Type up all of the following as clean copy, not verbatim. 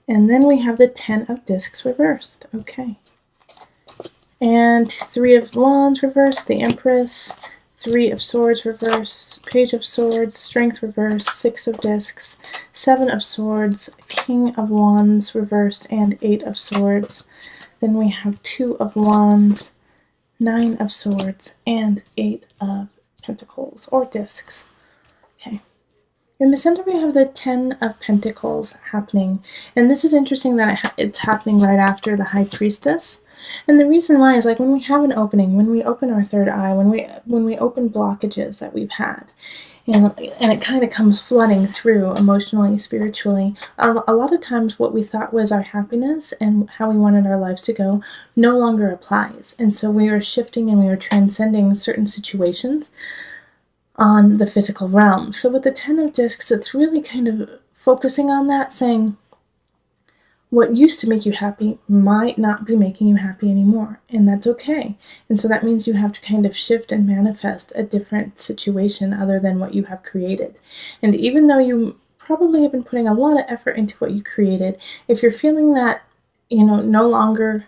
And then we have the 10 of Discs reversed. Okay. And 3 of Wands reversed, the Empress, 3 of Swords reversed, Page of Swords, Strength reversed, 6 of Discs, 7 of Swords, King of Wands reversed, and 8 of Swords. Then we have 2 of Wands, 9 of Swords, and 8 of Pentacles, or Discs. Okay. In the center, we have the 10 of Pentacles happening. And this is interesting that it's happening right after the High Priestess. And the reason why is, like, when we have an opening, when we open our third eye, when we open blockages that we've had, and it kind of comes flooding through emotionally, spiritually, a lot of times what we thought was our happiness and how we wanted our lives to go no longer applies. And so we are shifting and we are transcending certain situations on the physical realm. So with the 10 of Discs, it's really kind of focusing on that, saying what used to make you happy might not be making you happy anymore, and that's okay. And so that means you have to kind of shift and manifest a different situation other than what you have created. And even though you probably have been putting a lot of effort into what you created, if you're feeling that, no longer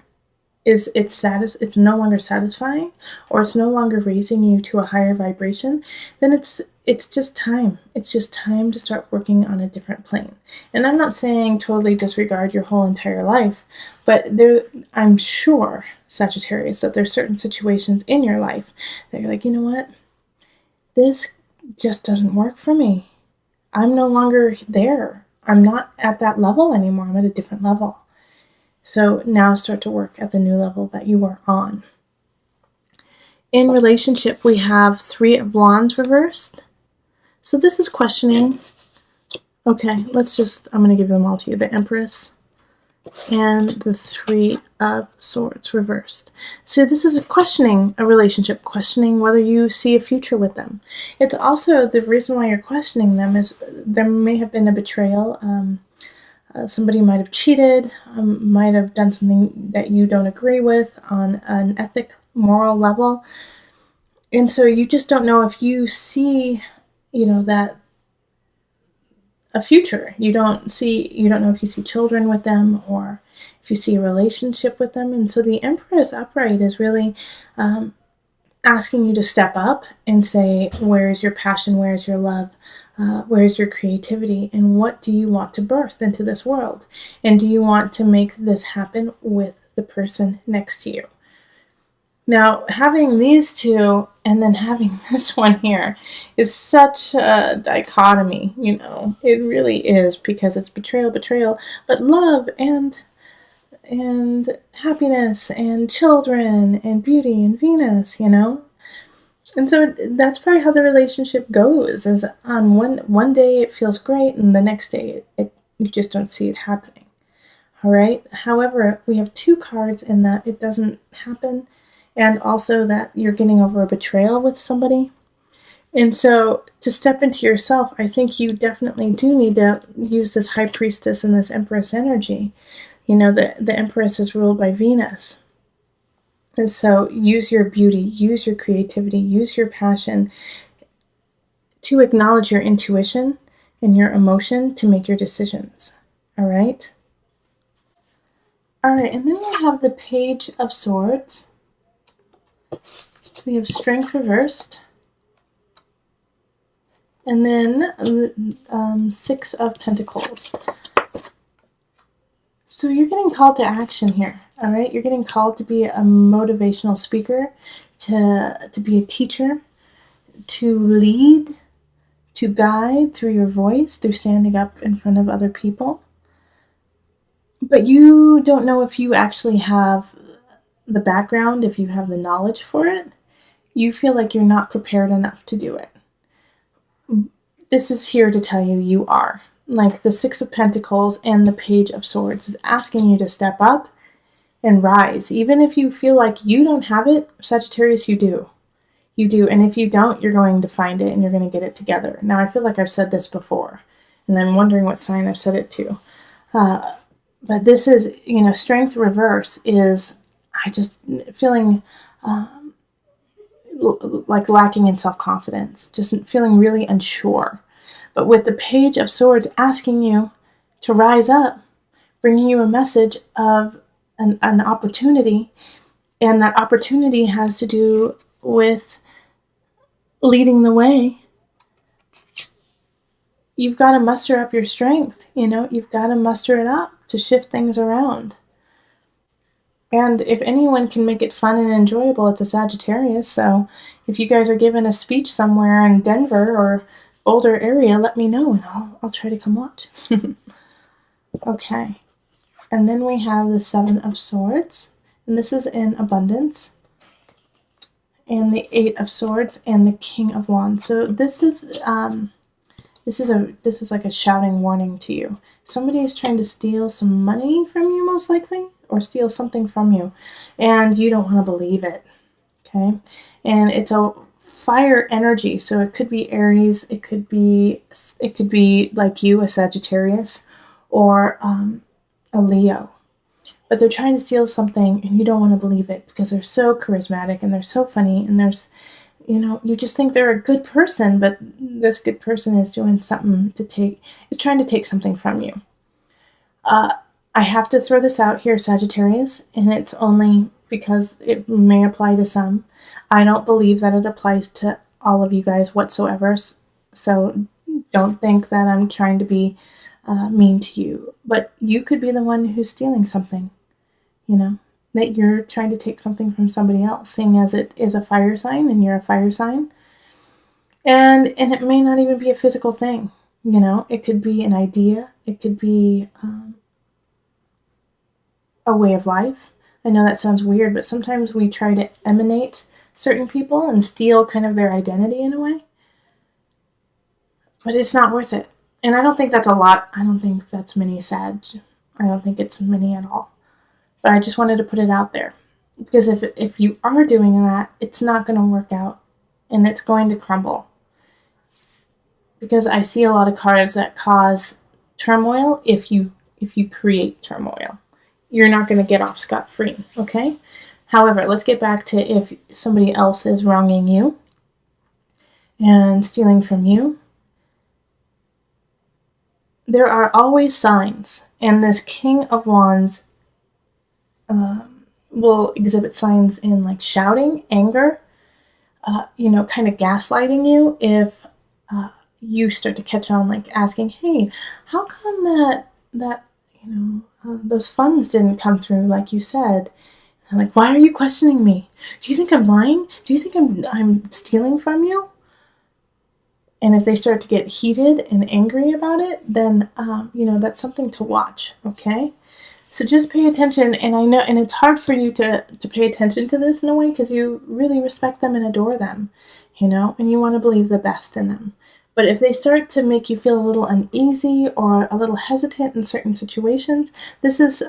it's no longer satisfying, or it's no longer raising you to a higher vibration, then it's just time. It's just time to start working on a different plane. And I'm not saying totally disregard your whole entire life, but I'm sure, Sagittarius, that there's certain situations in your life that you're like, you know what? This just doesn't work for me. I'm no longer there. I'm not at that level anymore. I'm at a different level. So now start to work at the new level that you are on. In relationship, we have 3 of Wands reversed. So this is questioning. Okay, I'm going to give them all to you. The Empress and the 3 of Swords reversed. So this is questioning a relationship, questioning whether you see a future with them. It's also, the reason why you're questioning them is there may have been a betrayal. Somebody might have cheated, might have done something that you don't agree with on an ethic, moral level. And so you just don't know if you see, that a future. You don't know if you see children with them or if you see a relationship with them. And so the Empress upright is really asking you to step up and say, where is your passion? Where is your love? Where's your creativity, and what do you want to birth into this world? And do you want to make this happen with the person next to you? Now, having these two and then having this one here is such a dichotomy, It really is, because it's betrayal, but love and happiness and children and beauty and Venus, And so that's probably how the relationship goes, is on one day it feels great, and the next day you just don't see it happening. All right? However, we have 2 cards in that it doesn't happen, and also that you're getting over a betrayal with somebody. And so to step into yourself, I think you definitely do need to use this High Priestess and this Empress energy. The Empress is ruled by Venus. And so use your beauty, use your creativity, use your passion to acknowledge your intuition and your emotion to make your decisions. All right? All right, and then we have the Page of Swords. We have Strength reversed. And then 6 of Pentacles. So you're getting called to action here. All right, you're getting called to be a motivational speaker, to be a teacher, to lead, to guide through your voice, through standing up in front of other people. But you don't know if you actually have the background, if you have the knowledge for it. You feel like you're not prepared enough to do it. This is here to tell you you are. Like the 6 of Pentacles and the Page of Swords is asking you to step up and rise. Even if you feel like you don't have it, Sagittarius, you do. You do. And if you don't, you're going to find it and you're going to get it together. Now, I feel like I've said this before, and I'm wondering what sign I've said it to. But this is, Strength reverse is I just feeling like lacking in self-confidence, just feeling really unsure. But with the Page of Swords asking you to rise up, bringing you a message of an opportunity, and that opportunity has to do with leading the way. You've got to muster up your strength, you've got to muster it up to shift things around. And if anyone can make it fun and enjoyable, it's a Sagittarius. So if you guys are given a speech somewhere in Denver or Boulder area, let me know and I'll try to come watch. Okay. And then we have the Seven of Swords, and this is in abundance. And the Eight of Swords and the King of Wands. So this is like a shouting warning to you. Somebody is trying to steal some money from you, most likely, or steal something from you, and you don't want to believe it. Okay, and it's a fire energy, so it could be Aries, it could be like you, a Sagittarius, or a Leo. But they're trying to steal something, and you don't want to believe it because they're so charismatic and they're so funny, and you just think they're a good person, but this good person is doing something is trying to take something from you. I have to throw this out here, Sagittarius, and it's only because it may apply to some. I don't believe that it applies to all of you guys whatsoever, so don't think that I'm trying to be mean to you. But you could be the one who's stealing something, that you're trying to take something from somebody else, seeing as it is a fire sign and you're a fire sign. And it may not even be a physical thing, it could be an idea, it could be a way of life. I know that sounds weird, but sometimes we try to emanate certain people and steal kind of their identity in a way. But it's not worth it. And I don't think that's a lot. I don't think that's many Sag. I don't think it's many at all. But I just wanted to put it out there. Because if you are doing that, it's not going to work out. And it's going to crumble. Because I see a lot of cards that cause turmoil if you create turmoil. You're not going to get off scot-free, okay? However, let's get back to if somebody else is wronging you and stealing from you. There are always signs, and this King of Wands will exhibit signs in like shouting, anger, kind of gaslighting you if you start to catch on, like asking, hey, how come that those funds didn't come through like you said? And like, why are you questioning me? Do you think I'm lying? Do you think I'm stealing from you? And if they start to get heated and angry about it, then that's something to watch. Okay, so just pay attention. And I know, and it's hard for you to pay attention to this in a way because you really respect them and adore them, and you want to believe the best in them. But if they start to make you feel a little uneasy or a little hesitant in certain situations, this is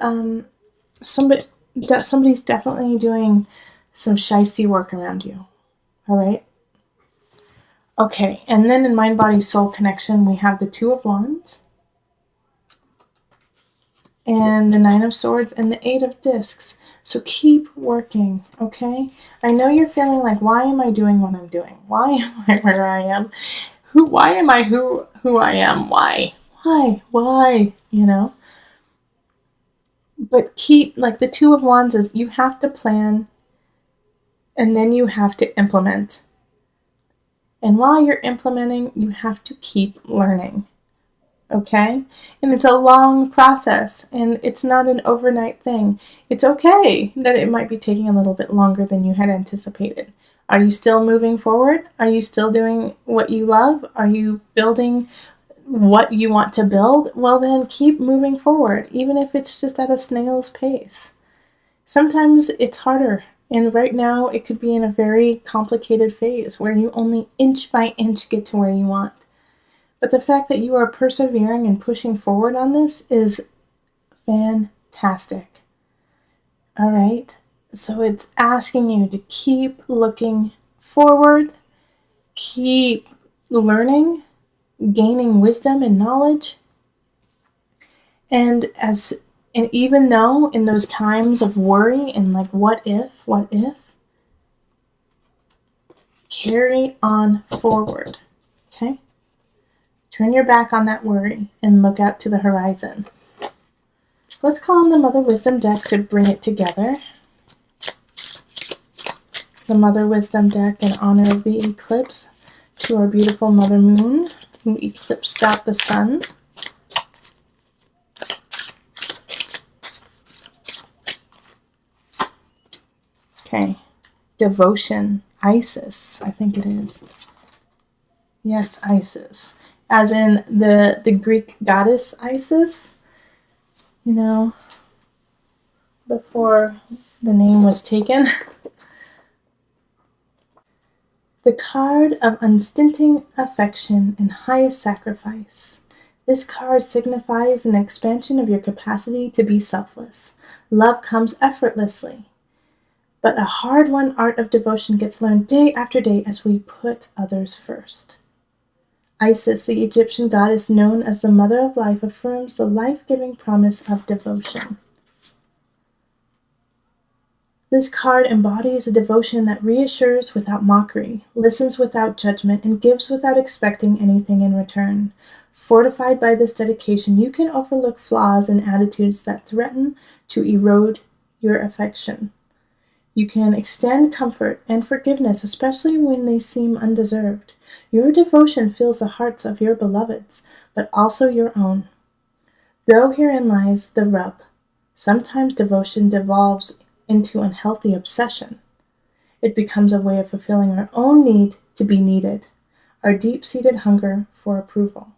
somebody's definitely doing some shysty work around you. All right? Okay, and then in Mind, Body, Soul Connection, we have the Two of Wands, and the Nine of Swords, and the Eight of Discs. So keep working, okay? I know you're feeling like, why am I doing what I'm doing? Why am I where I am? Why am I who I am? Why? But keep, like the Two of Wands is, you have to plan and then you have to implement. And while you're implementing, you have to keep learning. Okay? And it's a long process and it's not an overnight thing. It's okay that it might be taking a little bit longer than you had anticipated. Are you still moving forward? Are you still doing what you love? Are you building what you want to build? Well, then keep moving forward, even if it's just at a snail's pace. Sometimes it's harder, and right now it could be in a very complicated phase where you only inch by inch get to where you want. But the fact that you are persevering and pushing forward on this is fantastic. All right? So it's asking you to keep looking forward, keep learning, gaining wisdom and knowledge. And even though in those times of worry and like what if, carry on forward. Okay? Turn your back on that worry and look out to the horizon. Let's call on the Mother Wisdom deck to bring it together. The Mother Wisdom deck in honor of the eclipse to our beautiful Mother Moon, who eclipsed out the sun. Okay, devotion, Isis, I think it is. Yes, Isis. As in the Greek goddess Isis, you know, before the name was taken. The card of unstinting affection and highest sacrifice. This card signifies an expansion of your capacity to be selfless. Love comes effortlessly, but a hard-won art of devotion gets learned day after day as we put others first. Isis, the Egyptian goddess known as the Mother of Life, affirms the life-giving promise of devotion. This card embodies a devotion that reassures without mockery, listens without judgment, and gives without expecting anything in return. Fortified by this dedication, you can overlook flaws and attitudes that threaten to erode your affection. You can extend comfort and forgiveness, especially when they seem undeserved. Your devotion fills the hearts of your beloveds, but also your own. Though herein lies the rub. Sometimes devotion devolves into unhealthy obsession. It becomes a way of fulfilling our own need to be needed, our deep-seated hunger for approval.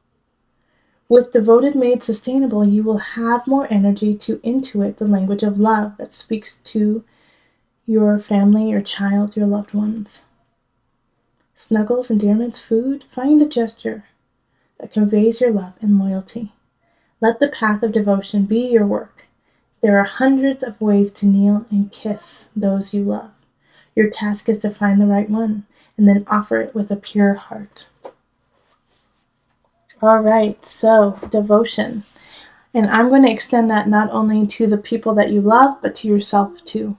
With devoted made sustainable, you will have more energy to intuit the language of love that speaks to your family, your child, your loved ones. Snuggles, endearments, food, find a gesture that conveys your love and loyalty. Let the path of devotion be your work. There are hundreds of ways to kneel and kiss those you love. Your task is to find the right one and then offer it with a pure heart. All right, so devotion. And I'm going to extend that not only to the people that you love, but to yourself too.